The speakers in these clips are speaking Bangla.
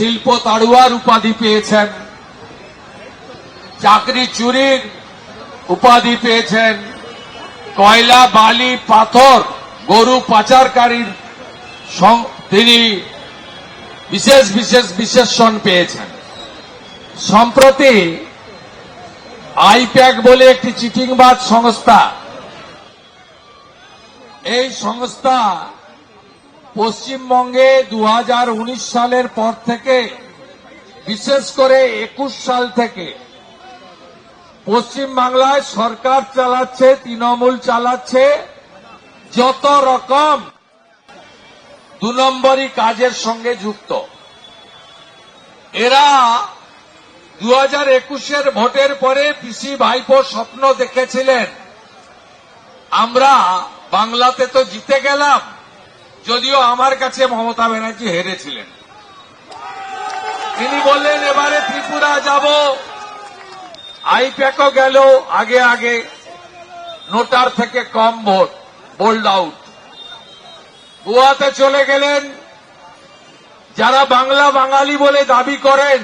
শিল্প তাড়ুয়ার উপাধি পেয়েছেন, চাকরি চুরির উপাধি পেয়েছেন, কয়লা বালি পাথর গরু পাচারকারীর তিনি বিশেষ বিশেষ বিশেষণ পেয়েছেন। সম্প্রতি আইপ্যাক বলে একটি চিটিংবাজ সংস্থা, এই সংস্থা পশ্চিমবঙ্গে 2019 সালের পর থেকে, বিশেষ করে 21 সাল থেকে পশ্চিমবাংলায় সরকার চালাচ্ছে, তৃণমূল চালাচ্ছে, যত রকম 2 নম্বরই কাজের সঙ্গে যুক্ত। এরা 2021-এর ভোটের পরে পিসি ভাইপো স্বপ্ন দেখেছিলেন, আমরা বাংলাতে তো জিতে গেলাম, যদিও আমার কাছে মমতা ব্যানার্জি হেরেছিলেন। তিনি বললেন এবারে ত্রিপুরা যাব, আইপ্যাকও গেল আগে আগে, নোটার থেকে কম ভোট, বোল্ড আউট। গোয়াতে চলে গেলেন, যারা বাংলা বাঙালি বলে দাবি করেন,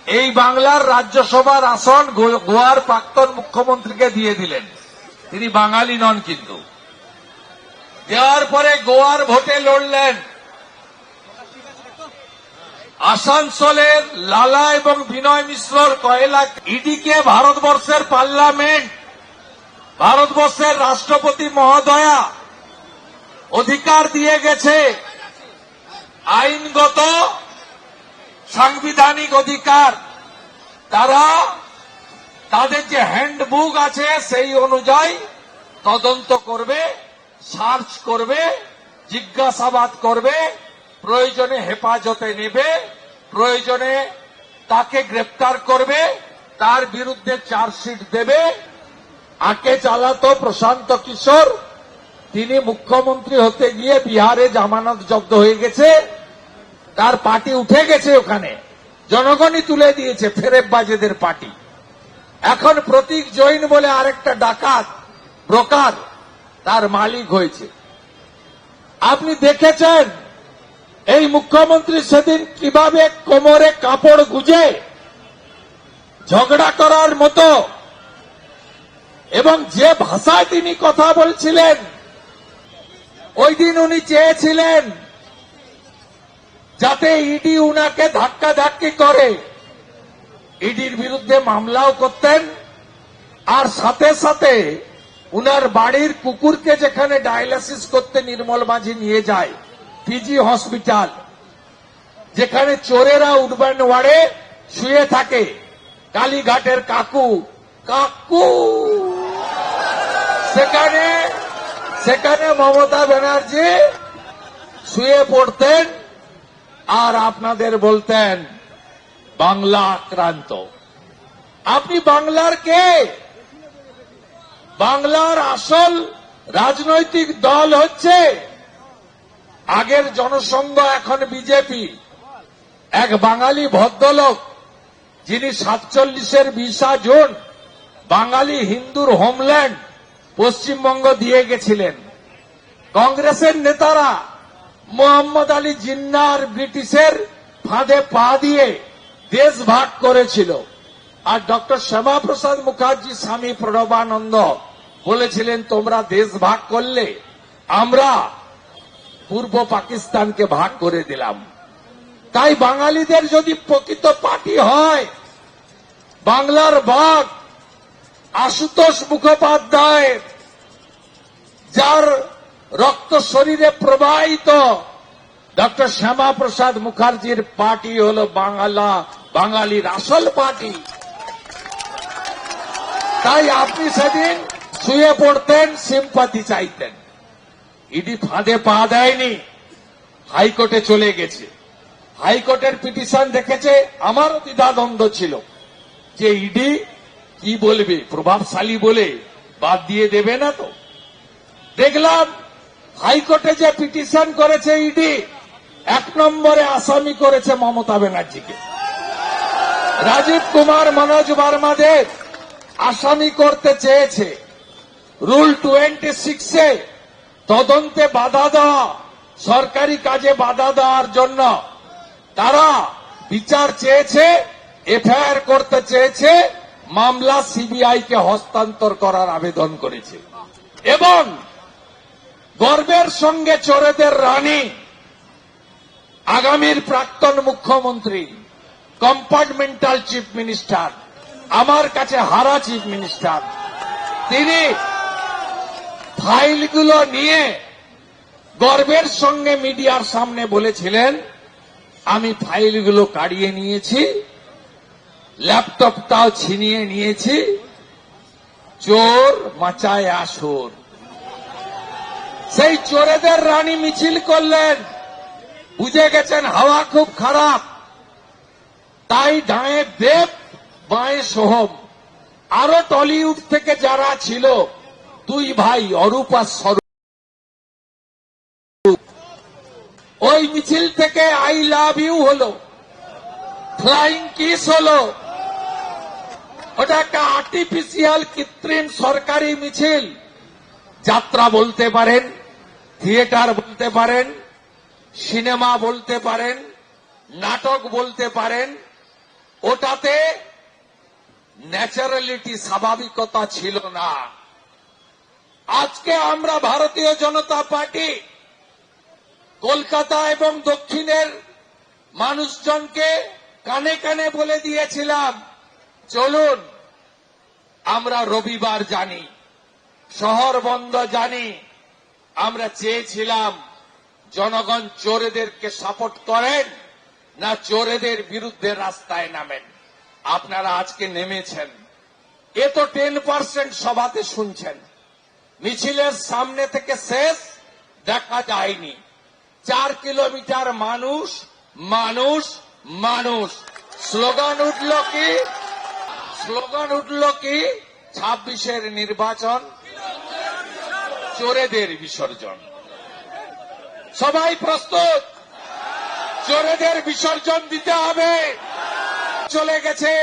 এই বাংলার রাজ্যসভার আসন গোয়ার প্রাক্তন মুখ্যমন্ত্রীকে দিয়ে দিলেন, তিনি বাঙালি নন। কিন্তু দেওয়ার পরে গোয়ার ভোটে লড়লেন। আসানসোলের লালা এবং বিনয় মিশ্রর কয়লা ইডিকে ভারতবর্ষের পার্লামেন্ট, ভারতবর্ষের রাষ্ট্রপতি মহোদয়া অধিকার দিয়ে গেছে, আইনগত সাংবিধানিক অধিকার। তারা তাদের যে হ্যান্ডবুক আছে সেই অনুযায়ী তদন্ত করবে, সার্চ করবে, জিজ্ঞাসাবাদ করবে, প্রয়োজনে হেফাজতে নেবে, প্রয়োজনে তাকে গ্রেপ্তার করবে, তার বিরুদ্ধে চার্জশিট দেবে। আগে চালাতো প্রশান্ত কিশোর, তিনি মুখ্যমন্ত্রী হতে গিয়ে বিহারে জামানত জব্দ হয়ে গেছে, তার পার্টি উঠে গেছে, ওখানে জনগণই তুলে দিয়েছে, ফেরেববাজেদের পার্টি। এখন প্রতীক জৈন বলে আরেকটা ডাকাত ব্রোকার তার মালিক হয়েছে। আপনি দেখেছেন এই মুখ্যমন্ত্রী সেদিন কিভাবে কোমরে কাপড় গুজে ঝগড়া করার মতো, এবং যে ভাষায় তিনি কথা বলছিলেন, ওই দিন উনি চেয়েছিলেন যাতে ইডি উনাকে ধাক্কাধাক্কি করে, ইডির বিরুদ্ধে মামলাও করতেন, আর সাথে সাথে উনার বাড়ির কুকুরকে যেখানে ডায়ালিসিস করতে নির্মল মাঝি নিয়ে যায়, পিজি হসপিটাল, যেখানে চোরেরা উডবান ওয়ার্ডে শুয়ে থাকে, কালীঘাটের কাকু কাকু, সেখানে মমতা ব্যানার্জি শুয়ে পড়তেন আর আপনাদের বলতেন বাংলা আক্রান্ত। আপনি বাংলার কে? বাংলার আসল রাজনৈতিক দল হচ্ছে আগের জনসংঘ, এখন বিজেপি। এক বাঙালি ভদ্রলোক যিনি 47-এর 20 জুন বাঙালি হিন্দুর হোমল্যান্ড পশ্চিমবঙ্গ দিয়ে গেছিলেন। কংগ্রেসের নেতারা মোহাম্মদ আলী জিন্নার ব্রিটিশের ফাঁদে পা দিয়ে দেশ ভাগ করেছিল, আর ডক্টর শ্যামাপ্রসাদ মুখার্জি, স্বামী প্রণবানন্দ বলেছিলেন তোমরা দেশ ভাগ করলে আমরা পূর্ব পাকিস্তানকে ভাগ করে দিলাম। তাই বাঙালিদের যদি প্রকৃত পার্টি হয়, বাংলার বাঘ আশুতোষ মুখোপাধ্যায়, যার রক্ত শরীরে প্রবাহিত, ডক্টর শ্যামাপ্রসাদ মুখার্জির পার্টি হল বাঙালির আসল পার্টি। তাই আপনি সেদিন শুয়ে পড়তেন, সিম্পাথি চাইতেন। ইডি ফাঁদে পা দেয়নি, হাইকোর্টে চলে গেছে। হাইকোর্টের পিটিশন দেখেছে, আমারও দ্বিধাদ্বন্দ্ব ছিল যে ইডি কি বলবে, প্রভাবশালী বলে বাদ দিয়ে দেবে না তো। দেখলাম হাইকোর্টে যে পিটিশন করেছে ইডি, 1 নম্বরে আসামি করেছে মমতা ব্যানার্জিকে। রাজীব কুমার, মনোজ বর্মাদের আসামি করতে চেয়েছে। রুল 26-এ তদন্তে বাধা দেওয়া, সরকারি কাজে বাধা দেওয়ার জন্য তারা বিচার চেয়েছে, এফআইআর করতে চেয়েছে, মামলা সিবিআই কে হস্তান্তর করার আবেদন করেছে। এবং গর্বের সঙ্গে চোরেদের রানী, আগামীর প্রাক্তন মুখ্যমন্ত্রী, কম্পার্টমেন্টাল চিফ মিনিস্টার, আমার কাছে হারা চিফ মিনিস্টার, তিনি ফাইলগুলো নিয়ে গর্বের সঙ্গে মিডিয়ার সামনে বলেছিলেন, আমি ফাইলগুলো কাড়িয়ে নিয়েছি, ল্যাপটপটাও ছিনিয়ে নিয়েছি, চোর মাচায় আসর। সেই চোরেদের রানী মিছিল করলেন, বুঝে গেছেন হাওয়া খুব খারাপ, তাই ডাঁয়ে দেব বাঁয়ে সোহম, আরো টলিউড থেকে যারা ছিল, দুই ভাই অরূপ আর স্বরূপ, ওই মিছিল থেকে আই লাভ ইউ হলো, ফ্লাইং কিস হলো। ওটা একটা আর্টিফিশিয়াল কৃত্রিম সরকারি মিছিল। যাত্রা বলতে পারেন, থিয়েটার বলতে পারেন, সিনেমা বলতে পারেন, নাটক বলতে পারেন, ওটাতে ন্যাচারালিটি, স্বাভাবিকতা ছিল না। আজকে আমরা ভারতীয় জনতা পার্টি কলকাতা এবং দক্ষিণের মানুষজনকে কানে কানে বলে দিয়েছিলাম, চলুন আমরা রবিবার জানি, শহর বন্ধ জানি। আমরা চেয়েছিলাম জনগণ চোরেদেরকে সাপোর্ট করেন না চোরেদের বিরুদ্ধে রাস্তায় নামেন। আপনারা আজকে নেমেছেন। এ তো 10% সভাতে শুনছেন, মিছিলের সামনে থেকে শেষ দেখা যায়নি। 4 কিলোমিটার মানুষ মানুষ মানুষ। স্লোগান উঠল কি 26-এর নির্বাচন, চোরেদের বিসর্জন। সবাই প্রস্তুত? চোরেদের বিসর্জন দিতে হবে। চলে গেছে,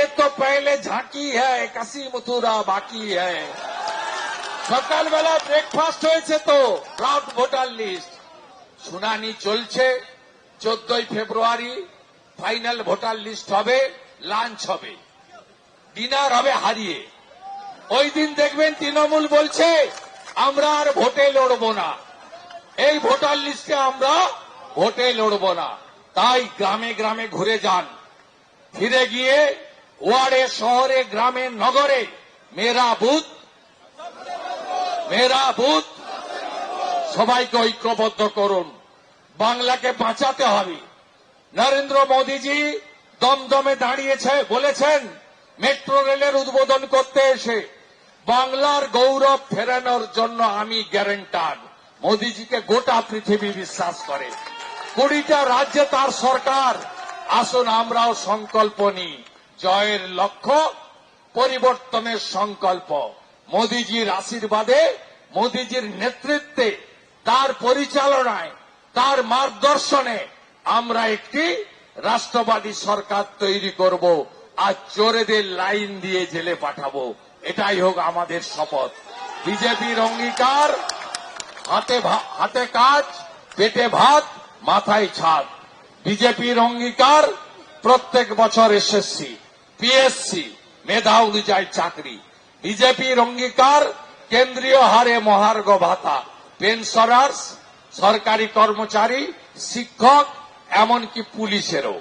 এ তো পহলে ঝাঁকি হ্যায়, কাশি মথুরা বাকি হ্যায়। সকালবেলা ব্রেকফাস্ট হয়েছে তো, ড্রাফট ভোটার লিস্ট শুনানি চলছে। 14 ফেব্রুয়ারি ফাইনাল ভোটার লিস্ট হবে, লাঞ্চ হবে, ডিনার হবে হারিয়ে। ওই দিন দেখবেন তৃণমূল বলছে আমরা আর ভোটে লড়ব না, এই ভোটার লিস্টে আমরা ভোটে লড়ব না। তাই গ্রামে গ্রামে ঘুরে যান, ফিরে গিয়ে ওয়ার্ডে, শহরে, গ্রামে, নগরে মেরা বুথ সবাইকে ঐক্যবদ্ধ করুন। বাংলাকে বাঁচাতে হবে। নরেন্দ্র মোদীজি দমদমে দাঁড়িয়েছে, বলেছেন মেট্রো রেলের উদ্বোধন করতে এসে, বাংলার গৌরব ফেরানোর জন্য আমি গ্যারান্টার। মোদীজিকে গোটা পৃথিবী বিশ্বাস করে। 20টা রাজ্যে তার সরকার। আসুন আমরাও সংকল্প নিই, জয়ের লক্ষ্য, পরিবর্তনের সংকল্প। মোদীজির আশীর্বাদে, মোদীজির নেতৃত্বে, তার পরিচালনায়, তার মার্গদর্শনে আমরা একটি রাষ্ট্রবাদী সরকার তৈরি করব, আর চোরেদের লাইন দিয়ে জেলে পাঠাবো। এটাই হোক আমাদের শপথ। বিজেপির অঙ্গীকার, হাতে কাজ, পেটে ভাত, মাথায় ছাদ। বিজেপির অঙ্গীকার প্রত্যেক বছর এসএসসি, পিএসসি, মেধা অনুযায়ী চাকরি। বিজেপির অঙ্গীকার কেন্দ্রীয় হারে মহার্ঘ ভাতা, পেনশনার্স, সরকারি কর্মচারী, শিক্ষক, এমনকি পুলিশেরও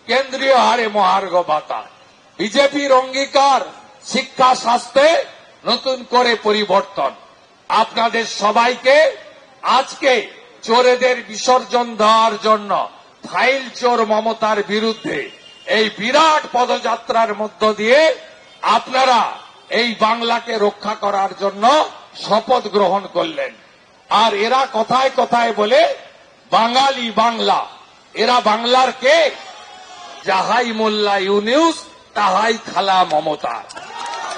কেন্দ্রীয় হারে মহার্ঘ ভাতা। বিজেপির অঙ্গীকার শিক্ষা, স্বাস্থ্যে নতুন করে পরিবর্তন। আপনাদের সবাইকে আজকে চোরেদের বিসর্জন দেওয়ার জন্য, ফাইল চোর মমতার বিরুদ্ধে এই বিরাট পদযাত্রার মধ্য দিয়ে আপনারা এই বাংলাকে রক্ষা করার জন্য শপথ গ্রহণ করলেন। আর এরা কথায় কথায় বলে বাঙালি বাংলা। এরা বাংলার কে? যাহাই মোল্লা ইউনুস তাহাই খালা মমতা।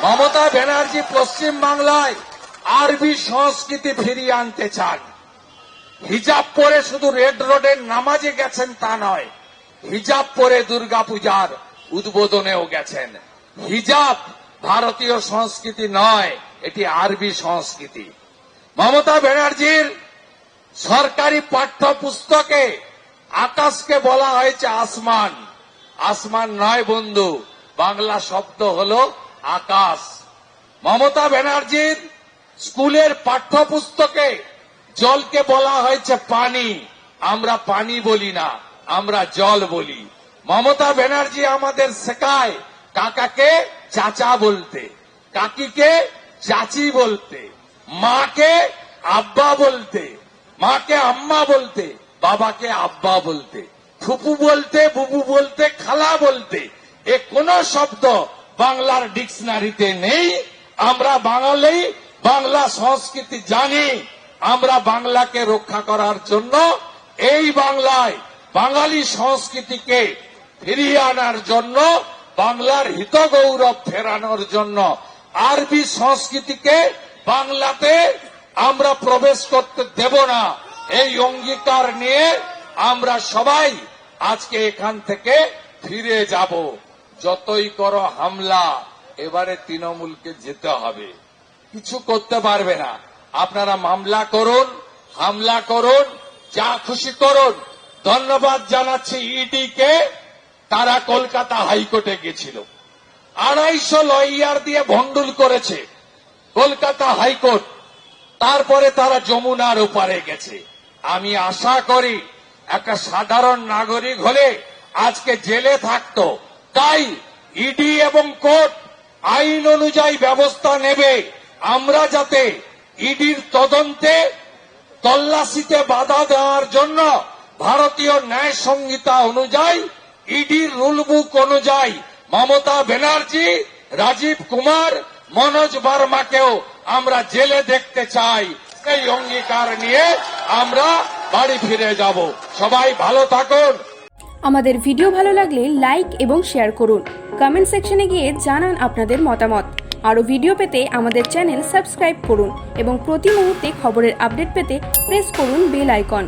মমতা ব্যানার্জি পশ্চিম বাংলায় আরবি সংস্কৃতি ফিরিয়ে আনতে চান। হিজাব পরে শুধু রেড রোডের নামাজে গেছেন তা নয়, হিজাব পরে দুর্গাপূজার উদ্বোধনেও গেছেন। হিজাব ভারতীয় সংস্কৃতি নয়, এটি আরবি সংস্কৃতি। মমতা ব্যানার্জির সরকারি পাঠ্যপুস্তকে আকাশকে বলা হয়েছে আসমান। আসমান নয় বন্ধু, বাংলা শব্দ হলো আকাশ। মমতা ব্যানার্জির স্কুলের পাঠ্যপুস্তকে জলকে বলা হয়েছে পানি। আমরা পানি বলি না, আমরা জল বলি। মমতা ব্যানার্জি আমাদের শেখায় কাকাকে চাচা বলতে, কাকিকে চাচি বলতে, মাকে আব্বা বলতে, মাকে আম্মা বলতে, বাবাকে আব্বা বলতে, ফুপু বলতে, বুবু বলতে, খালা বলতে। এ কোন শব্দ বাংলার ডিকশনারিতে নেই। আমরা বাঙালি, বাংলা সংস্কৃতি জানি। আমরা বাংলাকে রক্ষা করার জন্য এই বাংলায় বাঙালি সংস্কৃতিকে ফিরিয়ে আনার জন্য, বাংলার হিত গৌরব ফেরানোর জন্য আরবি সংস্কৃতিকে বাংলাতে আমরা প্রবেশ করতে দেব না, এই অঙ্গীকার নিয়ে আমরা সবাই আজকে এখান থেকে ফিরে যাব। যতই করো হামলা, এবারে তৃণমূলকে যেতে হবে, কিছু করতে পারবে না। আপনারা মামলা করুন, হামলা করুন, যা খুশি করুন। ধন্যবাদ জানাচ্ছি ইডি কে, তারা কলকাতা হাইকোর্টে গেছিল, 250 লয়ার দিয়ে ভন্ডুল করেছে কলকাতা হাইকোর্ট। তারপরে তারা যমুনার ওপারে গেছে। আমি আশা করি একটা সাধারণ নাগরিক হলে আজকে জেলে থাকতো। তাই ইডি এবং কোর্ট আইন অনুযায়ী ব্যবস্থা নেবে। আমরা যাতে ইডির তদন্তে তল্লাশিতে বাধা দেওয়ার জন্য ভারতীয় ন্যায় সংহিতা অনুযায়ী, ইডির রুল বুক অনুযায়ী মমতা ব্যানার্জি, রাজীব কুমার, মনোজ বার্মাকেও আমরা জেলে দেখতে চাই। এই অঙ্গীকার নিয়ে আমরা বাড়ি ফিরে যাব। সবাই ভালো থাকুন। আমাদের ভিডিও ভালো লাগলে লাইক এবং শেয়ার করুন। কমেন্ট সেকশনে গিয়ে জানান আপনাদের মতামত। আরও ভিডিও পেতে আমাদের চ্যানেল সাবস্ক্রাইব করুন এবং প্রতি মুহূর্তে খবরের আপডেট পেতে প্রেস করুন বেল আইকন।